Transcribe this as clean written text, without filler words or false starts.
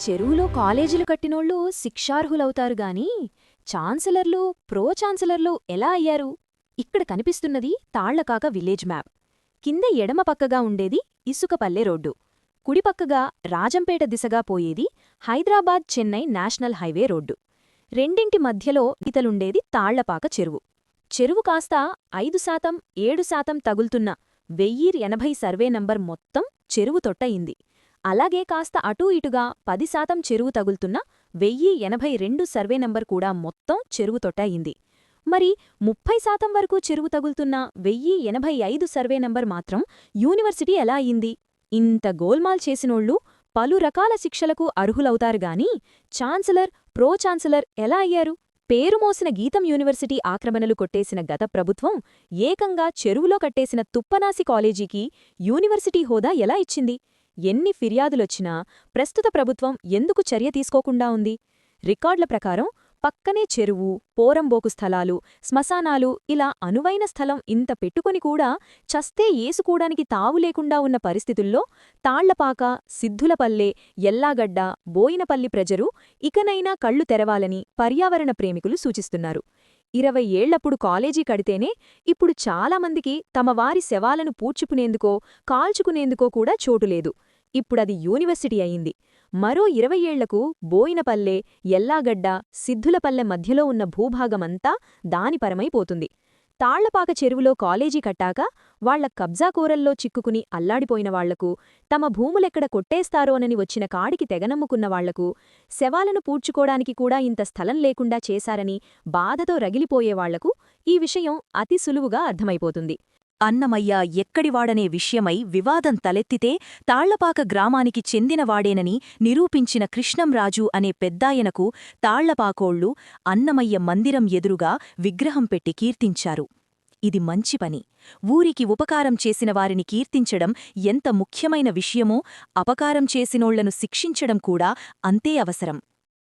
చెరువులో కాలేజీలు కట్టినోళ్ళు శిక్షార్హులవుతారు గాని ఛాన్సలర్లు, ప్రో ఛాన్సలర్లు ఎలా అయ్యారు? ఇక్కడ కనిపిస్తున్నది తాళ్లకాక విలేజ్ మ్యాప్. కింద ఎడమ పక్కగా ఉండేది ఇసుకపల్లె రోడ్డు, కుడిపక్కగా రాజంపేట దిశగా పోయేది Hyderabad Chennai national highway road. రెండింటి మధ్యలో ఇతలుండేది తాళ్లపాక చెరువు. చెరువు కాస్త 5%, 7% తగుల్తున్న 1080 సర్వే నంబర్ మొత్తం చెరువు తొట్టయింది. అలాగే కాస్త అటూ ఇటుగా 10% చెరువు తగుల్తున్న 1082 సర్వే నంబర్ కూడా మొత్తం చెరువు తొట్టయింది. మరి 30% వరకు చెరువు తగుల్తున్న 1085 సర్వే నంబర్ మాత్రం యూనివర్సిటీ ఎలా అయింది? ఇంత గోల్మాల్ చేసినోళ్ళు పలు రకాల శిక్షలకు అర్హులవుతారుగాని ఛాన్సలర్, ప్రో ఛాన్సలర్ ఎలా అయ్యారు? పేరు మోసిన గీతం యూనివర్సిటీ ఆక్రమణలు కొట్టేసిన గత ప్రభుత్వం ఏకంగా చెరువులో కట్టేసిన తుప్పనాసి కాలేజీకి యూనివర్సిటీ హోదా ఎలా ఇచ్చింది? ఎన్ని ఫిర్యాదులొచ్చినా ప్రస్తుత ప్రభుత్వం ఎందుకు చర్య తీసుకోకుండా ఉంది? రికార్డుల ప్రకారం పక్కనే చెరువు, పోరంబోకు స్థలాలు, శ్మశానాలు, ఇలా అనువైన స్థలం ఇంత పెట్టుకుని కూడా చస్తే ఏసుకోడానికి తావులేకుండా ఉన్న పరిస్థితుల్లో తాళ్లపాక, సిద్ధులపల్లె, ఎల్లాగడ్డ, బోయినపల్లి ప్రజలు ఇకనైనా కళ్లు తెరవాలని పర్యావరణ ప్రేమికులు సూచిస్తున్నారు. 20 ఏళ్లప్పుడు కాలేజీ కడితేనే ఇప్పుడు చాలామందికి తమ వారి శవాలను పూడ్చుకునేందుకో, కాల్చుకునేందుకో కూడా చోటులేదు. ఇప్పుడది యూనివర్సిటీ అయింది. మరో 20 ఏళ్లకు బోయినపల్లె, ఎల్లాగడ్డ, సిద్ధులపల్లె మధ్యలో ఉన్న భూభాగమంతా దానిపరమైపోతుంది. తాళ్లపాక చెరువులో కాలేజీ కట్టాక వాళ్ల కబ్జాకోరల్లో చిక్కుకుని అల్లాడిపోయిన వాళ్లకు, తమ భూములెక్కడ కొట్టేస్తారోనని వచ్చిన కాడికి తెగనమ్ముకున్న వాళ్లకు, శవాలను పూడ్చుకోడానికి కూడా ఇంత స్థలం లేకుండా చేశారని బాధతో రగిలిపోయేవాళ్లకు ఈ విషయం అతి సులువుగా అర్థమైపోతుంది. అన్నమయ్య ఎక్కడివాడనే విషయమై వివాదం తలెత్తితే తాళ్లపాక గ్రామానికి చెందినవాడేనని నిరూపించిన కృష్ణంరాజు అనే పెద్దాయనకు తాళ్లపాకోళ్లు అన్నమయ్య మందిరం ఎదురుగా విగ్రహం పెట్టి కీర్తించారు. ఇది మంచి పని. ఊరికి ఉపకారం చేసిన వారిని కీర్తించడం ఎంత ముఖ్యమైన విషయమో అపకారం చేసినోళ్లను శిక్షించడం కూడా అంతే అవసరం.